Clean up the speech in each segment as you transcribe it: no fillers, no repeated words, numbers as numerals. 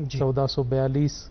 1442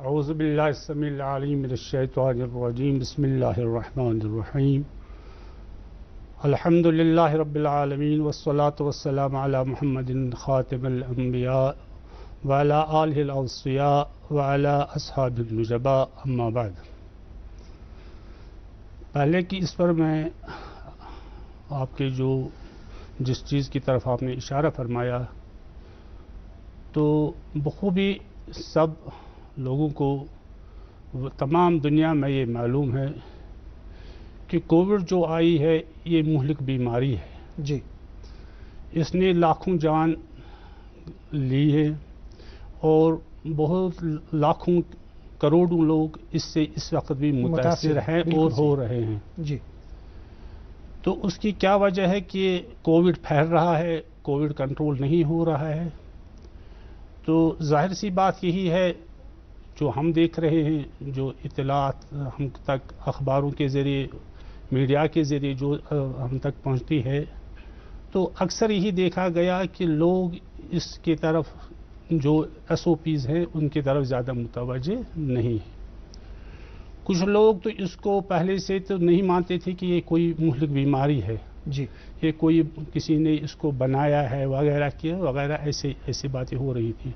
اعوذ باللہ السمیع العلیم من الشیطان الرجیم بسم اللہ الرحمن الرحیم الحمد للہ رب العالمین والصلاة والسلام علی محمد خاتم الانبیاء وعلی آلہ الاوصیاء وعلی اصحاب النجباء اما بعد. پہلے کی اس پر میں آپ کے جس چیز کی طرف آپ نے اشارہ فرمایا تو بخوبی سب لوگوں کو تمام دنیا میں یہ معلوم ہے کہ کووڈ جو آئی ہے یہ مہلک بیماری ہے جی. اس نے لاکھوں جان لی ہے اور بہت لاکھوں کروڑوں لوگ اس سے اس وقت بھی متاثر ہیں اور ہو رہے ہیں جی. تو اس کی کیا وجہ ہے کہ کووڈ پھیل رہا ہے, کووڈ کنٹرول نہیں ہو رہا ہے. تو ظاہر سی بات یہی ہے جو ہم دیکھ رہے ہیں, جو اطلاعات ہم تک اخباروں کے ذریعے میڈیا کے ذریعے جو ہم تک پہنچتی ہے, تو اکثر یہی دیکھا گیا کہ لوگ اس کی طرف جو SOPs ہیں ان کی طرف زیادہ متوجہ نہیں ہیں. کچھ لوگ تو اس کو پہلے سے تو نہیں مانتے تھے کہ یہ کوئی مہلک بیماری ہے جی. یہ کوئی کسی نے اس کو بنایا ہے وغیرہ کیا وغیرہ, ایسی باتیں ہو رہی تھیں.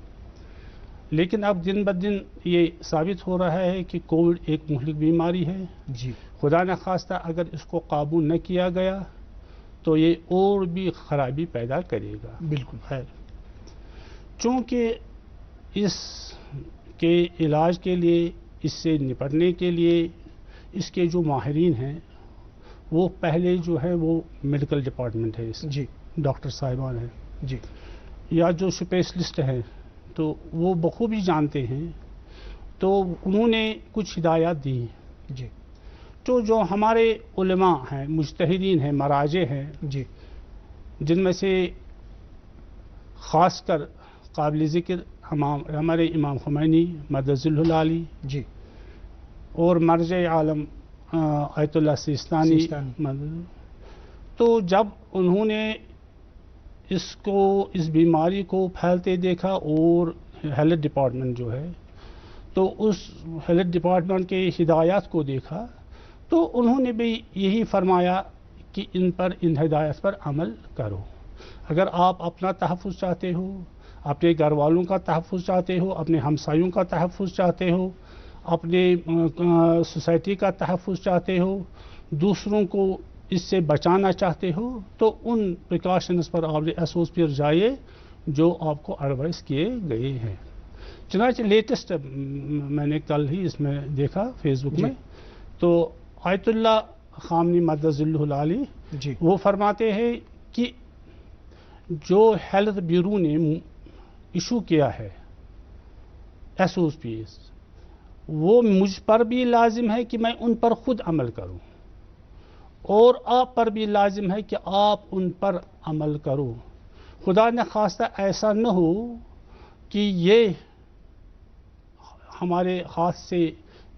لیکن اب دن بدن یہ ثابت ہو رہا ہے کہ کووڈ ایک مہلک بیماری ہے جی. خدا نخواستہ اگر اس کو قابو نہ کیا گیا تو یہ اور بھی خرابی پیدا کرے گا. بالکل. خیر, چونکہ اس کے علاج کے لیے, اس سے نپٹنے کے لیے اس کے جو ماہرین ہیں وہ پہلے جو ہے وہ میڈیکل ڈپارٹمنٹ ہے, جی. ڈاکٹر صاحبان ہیں جی. یا جو اسپیشلسٹ ہیں تو وہ بخوبی جانتے ہیں. تو انہوں نے کچھ ہدایات دی ہیں جی. تو جو ہمارے علماء ہیں, مجتہدین ہیں, مراجع ہیں, جی. جن میں سے خاص کر قابل ذکر ہمارے امام خمینی مدظ العالی جی. اور مرجع عالم آیت اللہ سیستانی, تو جب انہوں نے اس بیماری کو پھیلتے دیکھا اور ہیلتھ ڈپارٹمنٹ جو ہے تو اس ہیلتھ ڈپارٹمنٹ کے ہدایات کو دیکھا تو انہوں نے بھی یہی فرمایا کہ ان ہدایات پر عمل کرو. اگر آپ اپنا تحفظ چاہتے ہو, اپنے گھر والوں کا تحفظ چاہتے ہو, اپنے ہمسایوں کا تحفظ چاہتے ہو, اپنے سوسائٹی کا تحفظ چاہتے ہو, دوسروں کو اس سے بچانا چاہتے ہو, تو ان پریکاشنز پر آپ SOPs پر جائیے جو آپ کو ایڈوائز کیے گئے ہیں. چنانچہ لیٹسٹ میں نے کل ہی اس میں دیکھا فیس بک میں, تو آیت اللہ خامنی مدظ العالی جی. وہ فرماتے ہیں کہ جو ہیلتھ بیورو نے ایشو کیا ہے SOPs, وہ مجھ پر بھی لازم ہے کہ میں ان پر خود عمل کروں, اور آپ پر بھی لازم ہے کہ آپ ان پر عمل کرو. خدا نہ خواستہ ایسا نہ ہو کہ یہ ہمارے ہاتھ سے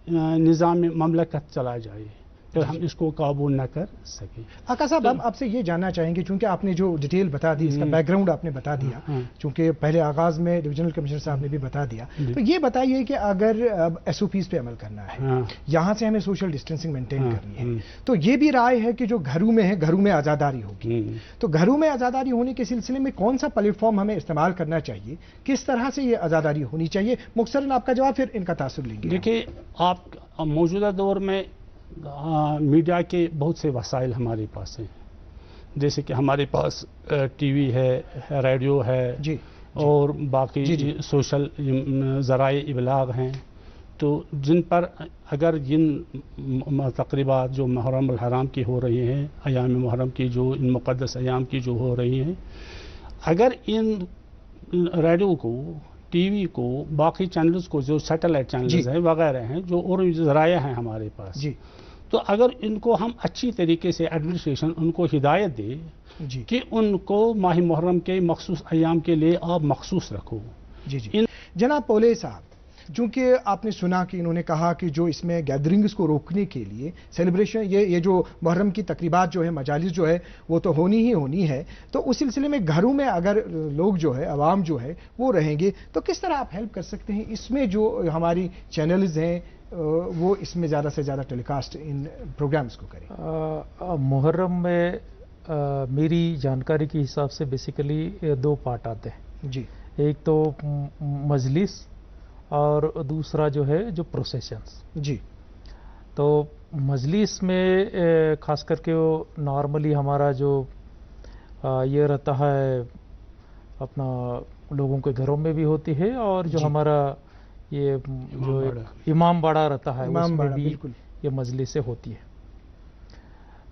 نظام مملکت چلا جائے, پھر ہم اس کو قابو نہ کر سکیں. آقا صاحب, ہم آپ سے یہ جاننا چاہیں گے, چونکہ آپ نے جو ڈیٹیل بتا دی, اس کا بیک گراؤنڈ آپ نے بتا دیا, چونکہ پہلے آغاز میں ڈویژنل کمشنر صاحب نے بھی بتا دیا, تو یہ بتائیے کہ اگر SOPs پہ عمل کرنا ہے, یہاں سے ہمیں سوشل ڈسٹینسنگ مینٹین کرنی ہے, تو یہ بھی رائے ہے کہ جو گھروں میں ہے, گھروں میں عزاداری ہوگی, تو گھروں میں عزاداری ہونے کے سلسلے میں کون سا پلیٹ فارم ہمیں استعمال کرنا چاہیے, کس طرح سے یہ عزاداری ہونی چاہیے؟ مختصراً آپ کا جواب, پھر ان کا تاثر لیں گے. دیکھیے, آپ موجودہ دور میں میڈیا کے بہت سے وسائل ہمارے پاس ہیں, جیسے کہ ہمارے پاس ٹی وی ہے, ریڈیو ہے, جی. اور باقی سوشل ذرائع ابلاغ ہیں, تو جن پر اگر جن تقریبات جو محرم الحرام کی ہو رہی ہیں, ایام محرم کی جو ان مقدس ایام کی جو ہو رہی ہیں, اگر ان ریڈیو کو, ٹی وی کو, باقی چینلز کو, جو سیٹلائٹ چینلز ہیں وغیرہ ہیں, جو اور ذرائع ہیں ہمارے پاس, جی, تو اگر ان کو ہم اچھی طریقے سے ایڈمنسٹریشن ان کو ہدایت دے جی, کہ ان کو ماہ محرم کے مخصوص ایام کے لیے آپ مخصوص رکھو. جی جی. جناب پولے صاحب, چونکہ آپ نے سنا کہ انہوں نے کہا کہ جو اس میں گیدرنگز کو روکنے کے لیے سیلیبریشن یہ جو محرم کی تقریبات جو ہے مجالس جو ہے وہ تو ہونی ہی ہونی ہے، تو اس سلسلے میں گھروں میں اگر لوگ جو ہے عوام جو ہے وہ رہیں گے تو کس طرح آپ ہیلپ کر سکتے ہیں اس میں جو ہماری چینلز ہیں وہ اس میں زیادہ سے زیادہ ٹیلی کاسٹ ان پروگرامز کو کریں؟ محرم میں میری جانکاری کے حساب سے بیسیکلی 2 پارٹ آتے ہیں. جی. ایک تو مجلس اور دوسرا جو ہے جو پروسیشنز. جی. تو مجلس میں خاص کر کے وہ نارملی ہمارا جو یہ رہتا ہے اپنا لوگوں کے گھروں میں بھی ہوتی ہے، اور جو ہمارا یہ جو امام باڑہ رہتا ہے اس میں بھی یہ مجلس سے ہوتی ہے.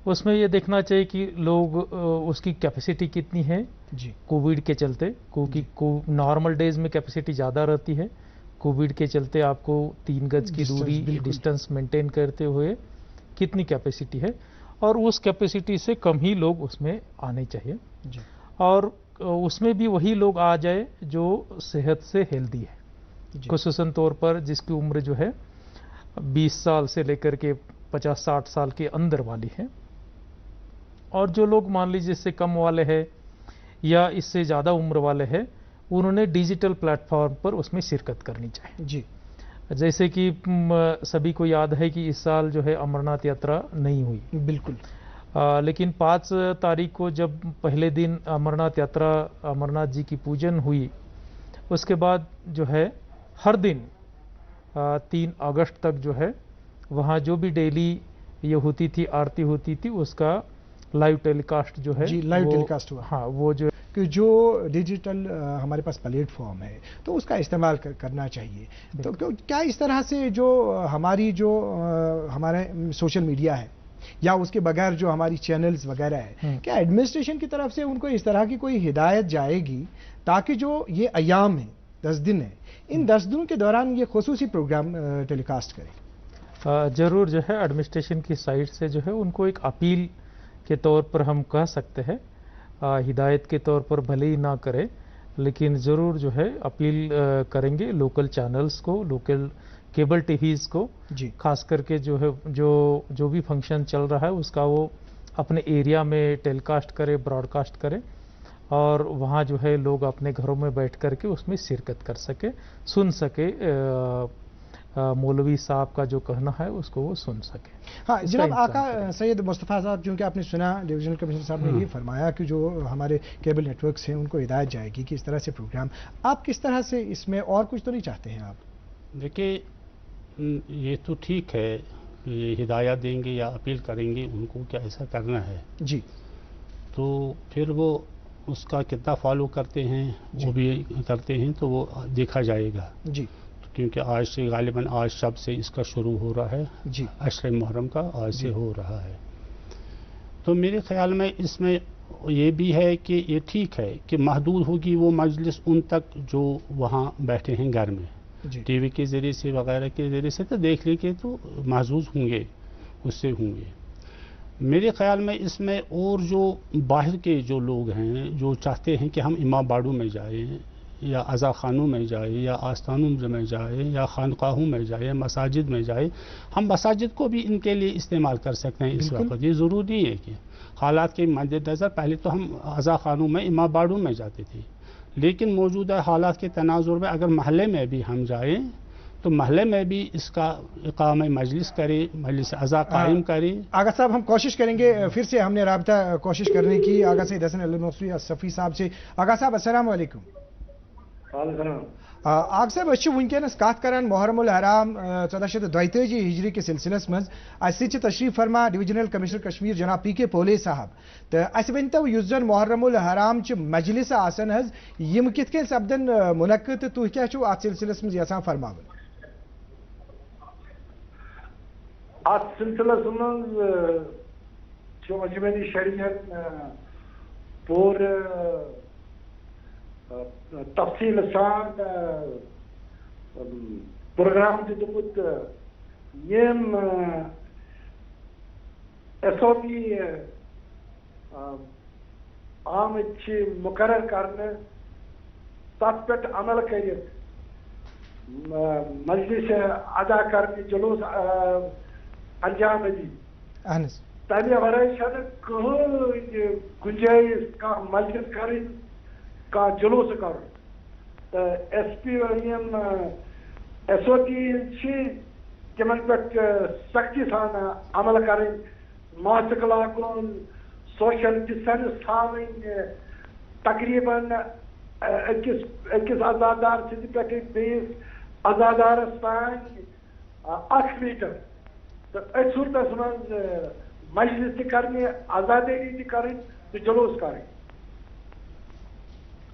اس میں یہ دیکھنا چاہیے کہ لوگ اس کی کیپیسٹی کتنی ہے جی کووڈ کے چلتے، کیونکہ نارمل ڈیز میں کیپیسٹی زیادہ رہتی ہے، کووڈ کے چلتے آپ کو 3 گز کی دوری ڈسٹنس مینٹین کرتے ہوئے کتنی کیپیسٹی ہے، اور اس کیپیسٹی سے کم ہی لوگ اس میں آنے چاہیے. اور اس میں بھی وہی لوگ آ جائے جو صحت سے ہیلدی ہے، خصوصاً طور پر جس کی عمر جو ہے 20 سال سے لے کر کے 50-60 سال کے اندر والی ہے. اور جو لوگ مان لیجیے اس سے کم والے ہیں یا اس سے زیادہ عمر والے ہیں، انہوں نے ڈیجیٹل پلیٹ فارم پر اس میں شرکت کرنی چاہیے. جی. جیسے کہ سبھی کو یاد ہے کہ اس سال جو ہے امرناتھ یاترا نہیں ہوئی. بالکل. لیکن 5 تاریخ کو جب پہلے دن امرناتھ یاترا امرناتھ جی کی پوجن ہوئی، اس کے بعد جو ہے ہر دن 3 اگست تک جو ہے وہاں جو بھی ڈیلی یہ ہوتی تھی آرتی ہوتی تھی اس کا لائیو ٹیلی کاسٹ جو ہے جی لائیو ٹیلی کاسٹ ہوا. ہاں وہ جو کہ جو ڈیجیٹل ہمارے پاس پلیٹ فارم ہے تو اس کا استعمال کرنا چاہیے. تو کیا اس طرح سے جو ہماری جو ہمارے سوشل میڈیا ہے یا اس کے بغیر جو ہماری چینلز وغیرہ ہے، کیا ایڈمنسٹریشن کی طرف سے ان کو اس طرح کی کوئی ہدایت جائے گی تاکہ جو یہ ایام ہیں 10 دن ہیں ان 10 دنوں کے دوران یہ خصوصی پروگرام ٹیلی کاسٹ کریں؟ ضرور جو ہے ایڈمنسٹریشن کی سائٹ سے جو ہے ان کو ایک اپیل کے طور پر ہم کہہ سکتے ہیں، ہدایت کے طور پر بھلے ہی نہ کرے لیکن ضرور جو ہے اپیل کریں گے لوکل چینلز کو، لوکل کیبل ٹی ویز کو، جی خاص کر کے جو ہے جو بھی فنکشن چل رہا ہے اس کا وہ اپنے ایریا میں ٹیلی کاسٹ کرے، براڈ کاسٹ کرے، اور وہاں جو ہے لوگ اپنے گھروں میں بیٹھ کر کے اس میں شرکت کر سکے، سن سکے، مولوی صاحب کا جو کہنا ہے اس کو وہ سن سکے. ہاں جناب آقا سید مصطفیٰ صاحب، چونکہ آپ نے سنا ڈویژنل کمشنر صاحب نے یہ فرمایا کہ جو ہمارے کیبل نیٹ ورکس ہیں ان کو ہدایت جائے گی کہ اس طرح سے پروگرام، آپ کس طرح سے اس میں اور کچھ تو نہیں چاہتے ہیں آپ؟ دیکھیے یہ تو ٹھیک ہے، یہ ہدایت دیں گے یا اپیل کریں گے ان کو کیا ایسا کرنا ہے جی، تو پھر وہ اس کا کتنا فالو کرتے ہیں وہ بھی کرتے ہیں تو وہ دیکھا جائے گا. جی کیونکہ آج سے غالباً آج شب سے اس کا شروع ہو رہا ہے، جی عشر محرم کا آج سے ہو رہا ہے. تو میرے خیال میں اس میں یہ بھی ہے کہ یہ ٹھیک ہے کہ محدود ہوگی وہ مجلس ان تک جو وہاں بیٹھے ہیں گھر میں، ٹی وی کے ذریعے سے وغیرہ کے ذریعے سے تو دیکھ لیں کہ تو محظوظ ہوں گے، اس سے ہوں گے. میرے خیال میں اس میں اور جو باہر کے جو لوگ ہیں جو چاہتے ہیں کہ ہم امام باڑوں میں جائیں یا عزا خانوں میں جائیں یا آستانوں میں جائیں یا خانقاہوں میں جائیں، مساجد میں جائیں، ہم مساجد کو بھی ان کے لیے استعمال کر سکتے ہیں. اس وقت یہ ضروری ہے کہ حالات کے مد نظر پہلے تو ہم عزا خانوں میں امام باڑوں میں جاتے تھے، لیکن موجودہ حالات کے تناظر میں اگر محلے میں بھی ہم جائیں تو محلے میں بھی اس کا اقامہ مجلس کریں، مجلس عزا قائم کریں. آغا صاحب ہم کوشش کریں گے، پھر سے ہم نے رابطہ کوشش کرنے کی آغا سید حسن المصری صفی صاحب سے. آغا صاحب السلام علیکم. آغا صاحب اچھے ونکینس کات کران محرم الحرام 1442 ہجری کے سلسلس مز اسی تشریف فرما ڈویژنل کمشنر کشمیر جناب پی کے پولے صاحب تو اس ونتو یس زن محرم الحرام چ مجلس آسن حظ یم کت کن سپدن منعقد تو تھی کیا چھو ات سلسلس مز یژھان فرماون؟ ات سلسلس مز اجمیری شریعت پور تفصیل سان پروگرام دیتمت یم ایس او پی آمت مقرر کرنے تت پہ عمل کرت مجلس ادا کرنے جلوس انجام دی اہن حظ تمہ ورائے کہین گنجائش کھانا مجلس کریں کھانا جلوس کر S P M S O P تمن پہ سختی سان عمل کریں ماسک لاگن سوشل ڈسٹنس تھاویں تقریباً أکس عزادار سند پہ بیس عزادارس تان 1 میٹر تو ات صورتس من مجلس تہ کرنے آزاداری تہ کریں تو جلوس کریں.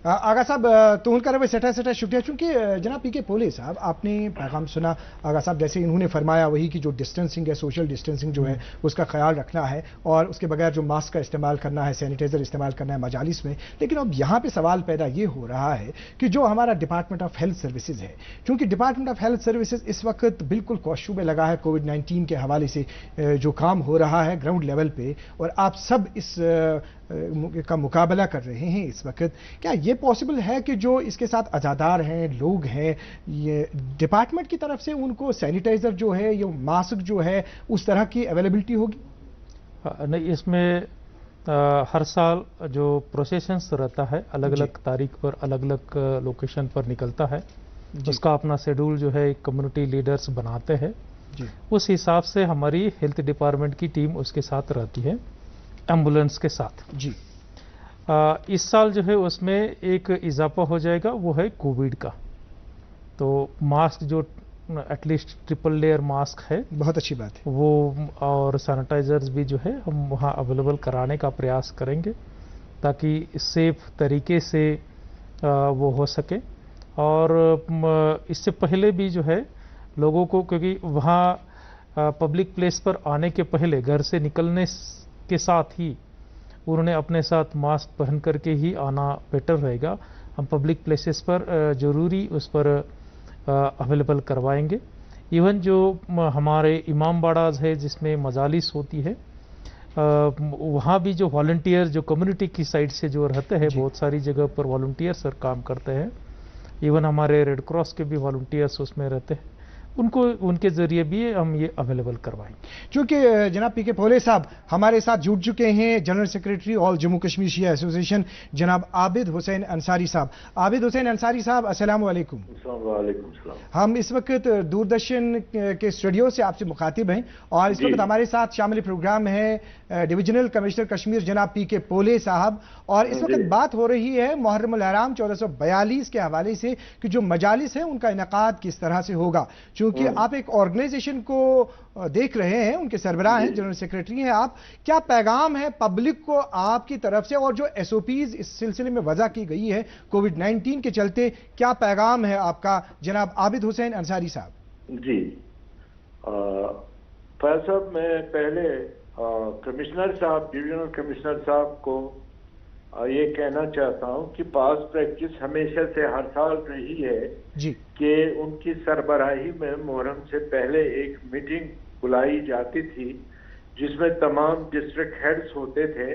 آغا صاحب تہد کرو سٹھا سٹھا شکریہ. چونکہ جناب پی کے پولے صاحب آپ نے پیغام سنا آغا صاحب جیسے انہوں نے فرمایا وہی کہ جو ڈسٹینسنگ ہے سوشل ڈسٹینسنگ جو ہے اس کا خیال رکھنا ہے اور اس کے بغیر جو ماسک کا استعمال کرنا ہے سینیٹائزر استعمال کرنا ہے مجالس میں. لیکن اب یہاں پہ سوال پیدا یہ ہو رہا ہے کہ جو ہمارا ڈپارٹمنٹ آف ہیلتھ سروسز ہے چونکہ ڈپارٹمنٹ آف ہیلتھ سروسز اس وقت بالکل کوششوں میں لگا ہے کووڈ-19 کے حوالے سے جو کام ہو رہا ہے گراؤنڈ لیول پہ اور آپ سب اس کا مقابلہ کر رہے ہیں اس وقت. کیا یہ پاسبل ہے کہ جو اس کے ساتھ عزادار ہیں لوگ ہیں یہ ڈپارٹمنٹ کی طرف سے ان کو سینیٹائزر جو ہے یا ماسک جو ہے اس طرح کی اویلیبلٹی ہوگی؟ نہیں، اس میں ہر سال جو پروسیشنس رہتا ہے الگ الگ تاریخ پر الگ الگ لوکیشن پر نکلتا ہے. اس کا اپنا شیڈول جو ہے کمیونٹی لیڈرز بناتے ہیں. اس حساب سے ہماری ہیلتھ ڈپارٹمنٹ کی ٹیم اس کے ساتھ رہتی ہے ایمبولینس کے ساتھ. اس سال جو ہے اس میں ایک اضافہ ہو جائے گا وہ ہے کووڈ کا. تو ماسک جو at least triple layer mask ہے بہت اچھی بات ہے وہ اور سینیٹائزرز بھی جو ہے ہم وہاں اویلیبل کرانے کا پریاس کریں گے تاکہ سیف طریقے سے وہ ہو سکے. اور اس سے پہلے بھی جو ہے لوگوں کو کیونکہ وہاں پبلک پلیس پر آنے کے پہلے گھر سے نکلنے کے ساتھ ہی انہوں نے اپنے ساتھ ماسک پہن کر کے ہی آنا بیٹر رہے گا. ہم پبلک پلیسز پر ضروری اس پر اویلیبل کروائیں گے. ایون جو ہمارے امام باڑاز ہے جس میں مجالس ہوتی ہے وہاں بھی جو والنٹیئر جو کمیونٹی کی سائڈ سے جو رہتے ہیں بہت ساری جگہ پر والنٹیئر سر کام کرتے ہیں. ایون ہمارے ریڈ کراس کے بھی والنٹیئرس اس میں رہتے ہیں ان کو ان کے ذریعے بھی ہم یہ اویلیبل کروائیں گے. چونکہ جناب پی کے پولے صاحب ہمارے ساتھ جڑ چکے ہیں جنرل سیکریٹری آل جموں کشمیر شیعہ ایسوسیشن جناب عابد حسین انصاری صاحب. عابد حسین انصاری صاحب السلام علیکم. وعلیکم السلام. ہم اس وقت دوردرشن کے اسٹوڈیو سے آپ سے مخاطب ہیں اور اس وقت ہمارے ساتھ شامل پروگرام ہے ڈویژنل کمشنر کشمیر جناب پی کے پولے صاحب اور اس وقت بات ہو رہی ہے محرم الحرام 1442 کے حوالے سے کہ جو مجالس ہیں ان کا انعقاد کس طرح سے ہوگا. چونکہ آپ ایک آرگنائزیشن کو دیکھ رہے ہیں ان کے سربراہ ہیں جنرل سیکریٹری ہیں آپ, کیا پیغام ہے پبلک کو آپ کی طرف سے اور جو ایس او پیز اس سلسلے میں وضع کی گئی ہے کووڈ-19 کے چلتے کیا پیغام ہے آپ کا جناب عابد حسین انصاری صاحب؟ جی فیض صاحب میں پہلے کمشنر صاحب ڈویژنل کمشنر صاحب کو یہ کہنا چاہتا ہوں کہ پاس پریکٹس ہمیشہ سے ہر سال رہی ہے کہ ان کی سربراہی میں محرم سے پہلے ایک میٹنگ بلائی جاتی تھی جس میں تمام ڈسٹرکٹ ہیڈز ہوتے تھے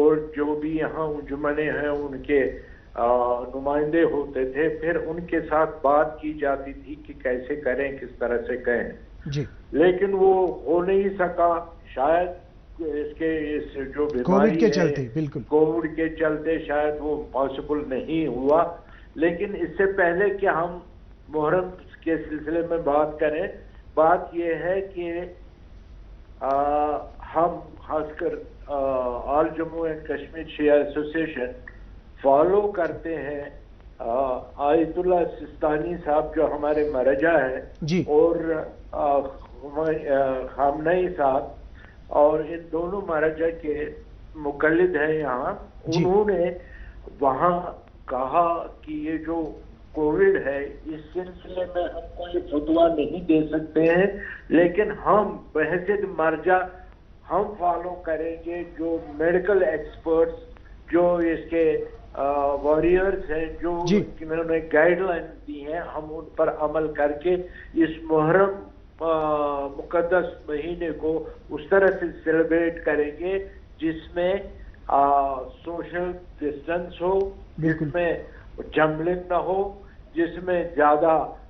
اور جو بھی یہاں انجمنیں ہیں ان کے نمائندے ہوتے تھے. پھر ان کے ساتھ بات کی جاتی تھی کہ کیسے کریں کس طرح سے کہیں. لیکن وہ ہو نہیں سکا شاید اس جو بیماری ہے کووڈ کے چلتے شاید وہ پاسبل نہیں ہوا. لیکن اس سے پہلے کہ ہم محرم کے سلسلے میں بات کریں بات یہ ہے کہ ہم خاص کر all Jammu and Kashmir Shia association follow کرتے ہیں آیت اللہ سستانی صاحب جو ہمارے مرجع ہیں اور خامنئی صاحب اور ان دونوں مرجع کے مقلد ہیں یہاں. انہوں نے وہاں کہا کہ یہ جو کووڈ ہے اس سلسلے میں ہم کوئی فتویٰ نہیں دے سکتے ہیں لیکن ہم بحیثیت مرجع ہم فالو کریں گے جو میڈیکل ایکسپرٹس جو اس کے واریئرز ہیں جو انہوں نے گائیڈ لائن دی ہیں ہم ان پر عمل کر کے اس محرم مقدس مہینے کو اس طرح سے سیلیبریٹ کریں گے جس میں سوشل ڈسٹنس ہو, جس میں جمبلنگ نہ ہو, جس میں زیادہ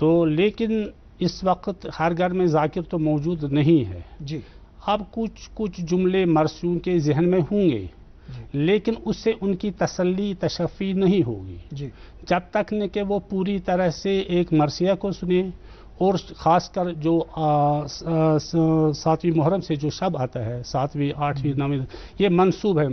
تو لیکن اس وقت ہر گھر میں ذاکر تو موجود نہیں ہے جی اب کچھ جملے مرثیوں کے ذہن میں ہوں گے لیکن اس سے ان کی تسلی تشفی نہیں ہوگی جی جب تک نہ کہ وہ پوری طرح سے ایک مرثیہ کو سنیں اور خاص کر جو 7ویں محرم سے جو شب آتا ہے 7ویں 8ویں 9ویں یہ منسوب ہے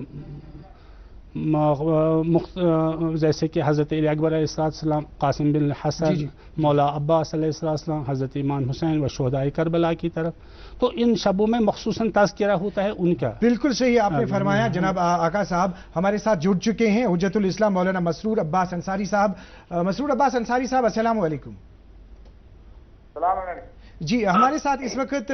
جیسے کہ حضرت علی اکبر علیہ السلام قاسم بن حسن مولا عباس علیہ السلام حضرت امام حسین و شہدائے کربلا کی طرف تو ان شبوں میں مخصوصاً تذکرہ ہوتا ہے ان کا بالکل صحیح آپ نے فرمایا جناب آقا صاحب ہمارے ساتھ جڑ چکے ہیں حجت الاسلام مولانا مسرور عباس انصاری صاحب مسرور عباس انصاری صاحب السلام علیکم السلام علیکم جی ہمارے ساتھ اس وقت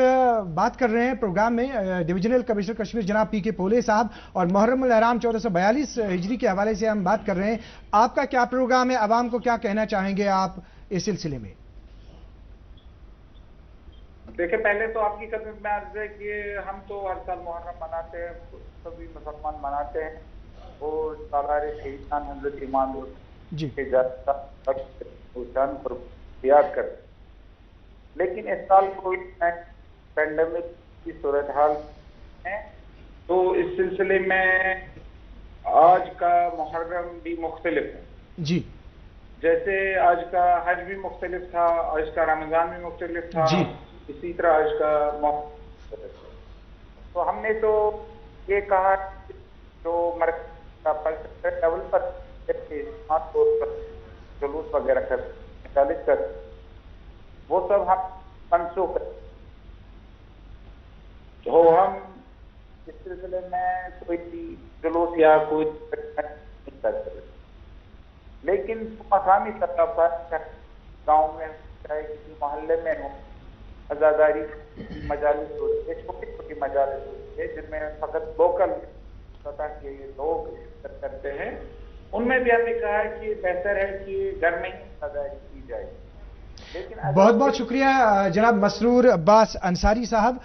بات کر رہے ہیں پروگرام میں ڈویژنل کمشنر کشمیر جناب پی کے پولے صاحب اور محرم الحرام 1442 ہجری کے حوالے سے ہم بات کر رہے ہیں آپ کا کیا پروگرام ہے عوام کو کیا کہنا چاہیں گے آپ اس سلسلے میں دیکھیں پہلے تو آپ کی خدمت میں عرض ہے کہ ہم تو ہر سال محرم مناتے ہیں سبھی مسلمان مناتے ہیں اور سالار شہیدان حضرت امام جی کے جان پر یاد کرتے ہیں لیکن اس سال کووڈ پینڈیمک کی صورتحال ہے تو اس سلسلے میں آج کا محرم بھی مختلف ہے جی جیسے آج کا حج بھی مختلف تھا آج کا رمضان بھی مختلف تھا جی اسی طرح آج کا تو ہم نے تو یہ کہا جو مرکز لیول پر جلوس وغیرہ کر وہ سب ہم منسوخ کریں تو ہم اس سلسلے میں کوئی جلوس یا کوئی نہیں کر سکتے لیکن مقامی سطح پر گاؤں میں چاہے کسی محلے میں ہو عزاداری مجالس ہوتی ہے چھوٹی چھوٹی مجالس ہوتی ہے جن میں فقط لوکل سطح کے لوگ شرکت کرتے ہیں ان میں بھی ہم نے کہا کہ بہتر ہے کہ گھر میں ہی عزاداری کی جائے بہت بہت شکریہ جناب مسرور عباس انصاری صاحب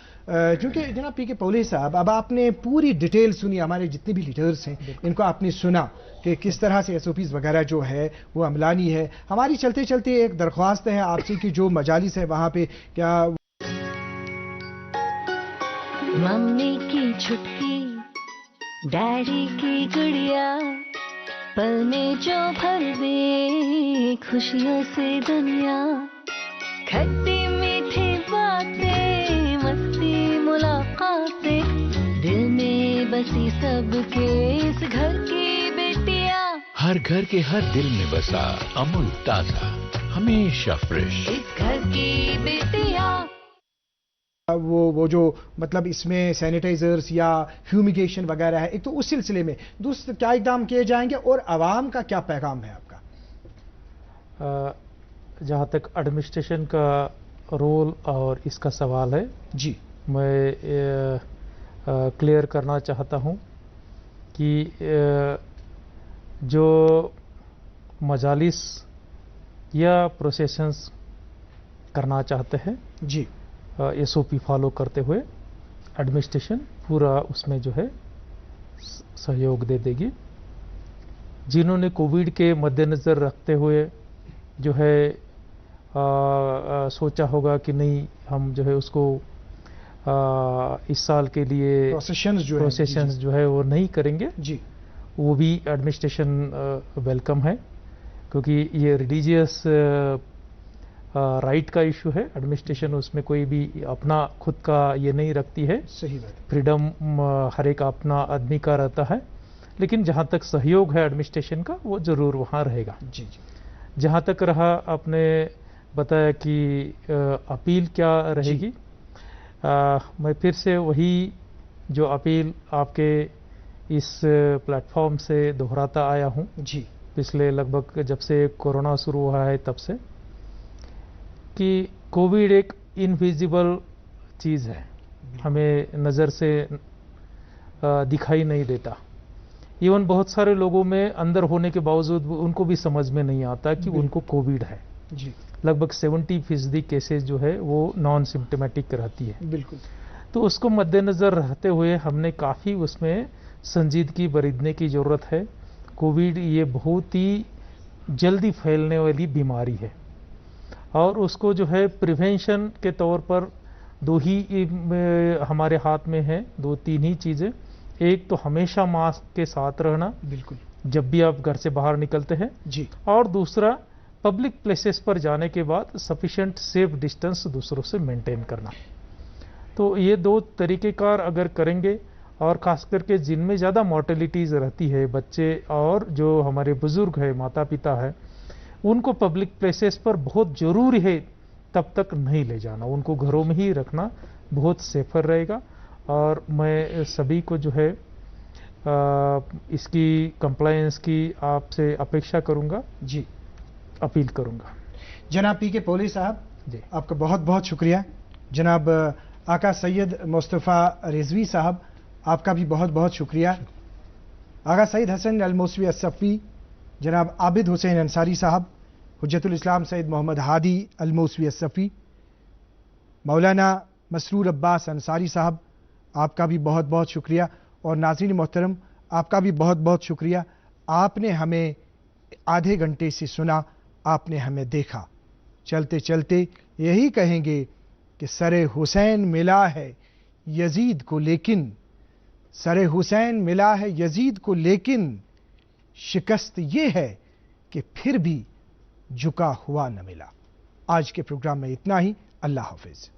چونکہ جناب پی کے پولے صاحب اب آپ نے پوری ڈیٹیل سنی ہمارے جتنے بھی لیڈرز ہیں ان کو آپ نے سنا کہ کس طرح سے SOPs وغیرہ جو ہے وہ عملانی ہے ہماری چلتے چلتے ایک درخواست ہے آپ سے کہ جو مجالس ہے وہاں پہ کیا ممی کی چھٹکی ڈیڈی کی گڑیا پل میں جو بھر دے خوشیوں سے دنیا کھٹی میٹھی باتیں مستی ملاقاتیں دل میں بسی سب کے اس گھر کی بیٹیاں ہر گھر کے ہر دل میں بسا امول تازہ ہمیشہ فریش اس گھر کی بیٹیاں وہ جو مطلب اس میں سینیٹائزرز یا فیومیگیشن وغیرہ ہے ایک تو اس سلسلے میں دوسرے کیا اقدام کیے جائیں گے اور عوام کا کیا پیغام ہے آپ کا جہاں تک ایڈمنسٹریشن کا رول اور اس کا سوال ہے جی میں کلیئر کرنا چاہتا ہوں کہ جو مجالس یا پروسیشنز کرنا چاہتے ہیں جی SOP فالو کرتے ہوئے ایڈمنسٹریشن پورا اس میں جو ہے سہیوگ دے دے گی جنہوں نے کووڈ کے مد نظر رکھتے ہوئے جو ہے سوچا ہوگا کہ نہیں ہم جو ہے اس کو اس سال کے لیے پروسیشنز جو ہے وہ نہیں کریں گے جی وہ بھی ایڈمنسٹریشن ویلکم ہے کیونکہ یہ ریلیجیس رائٹ کا ایشو ہے ایڈمنسٹریشن اس میں کوئی بھی اپنا خود کا یہ نہیں رکھتی ہے صحیح بات فریڈم ہر ایک اپنا آدمی کا رہتا ہے لیکن جہاں تک سہیوگ ہے ایڈمنسٹریشن کا وہ ضرور وہاں رہے گا جی جی جہاں تک رہا آپ نے بتایا کہ اپیل کیا رہے گی میں پھر سے وہی جو اپیل آپ کے اس پلیٹ فارم سے دہراتا آیا ہوں جی پچھلے لگ بھگ جب سے کورونا شروع ہوا ہے تب سے کہ کووڈ ایک انویزیبل چیز ہے ہمیں نظر سے دکھائی نہیں دیتا ایون بہت سارے لوگوں میں اندر ہونے کے باوجود ان کو بھی سمجھ میں نہیں آتا کہ ان کو کووڈ ہے جی لگ بھگ 70% کیسز جو ہے وہ نان سمپٹمیٹک رہتی ہے بالکل تو اس کو مد نظر رہتے ہوئے ہم نے کافی اس میں سنجیدگی برتنے کی ضرورت ہے کووڈ یہ بہت ہی جلدی پھیلنے والی بیماری ہے اور اس کو جو ہے پریونشن کے طور پر دو ہی ہمارے ہاتھ میں ہیں، دو تین ہی چیزیں. ایک تو ہمیشہ ماسک کے ساتھ رہنا بالکل جب بھی آپ گھر سے باہر نکلتے ہیں، جی، اور دوسرا پبلک پلیسز پر جانے کے بعد سفیشینٹ سیف ڈسٹنس دوسروں سے مینٹین کرنا. تو یہ دو طریقہ کار اگر کریں گے، اور خاص کر کے جن میں زیادہ مارٹیلٹیز رہتی ہے، بچے اور جو ہمارے بزرگ ہیں، ماتا پتا ہے، ان کو پبلک پلیسز پر بہت ضروری ہے تب تک نہیں لے جانا، ان کو گھروں میں ہی رکھنا بہت سیفر رہے گا. اور میں سبھی کو جو ہے اس کی کمپلائنس کی آپ سے اپیکشا کروں گا، جی، اپیل کروں گا. جناب پی کے پولی صاحب، جی، آپ کا بہت بہت شکریہ. جناب آقا سید مصطفیٰ رضوی صاحب، آپ کا بھی بہت بہت شکریہ. آقا سید حسن الموسوی الصفی، جناب عابد حسین انصاری صاحب، حجت الاسلام سید محمد ہادی الموسوی الصفی، مولانا مسرور عباس انصاری صاحب، آپ کا بھی بہت بہت شکریہ. اور ناظرین محترم، آپ کا بھی بہت بہت شکریہ. آپ نے ہمیں آدھے گھنٹے سے سنا، آپ نے ہمیں دیکھا. چلتے چلتے یہی کہیں گے کہ سر حسین ملا ہے یزید کو، لیکن سر حسین ملا ہے یزید کو، لیکن شکست یہ ہے کہ پھر بھی جھکا ہوا نہ ملا. آج کے پروگرام میں اتنا ہی. اللہ حافظ.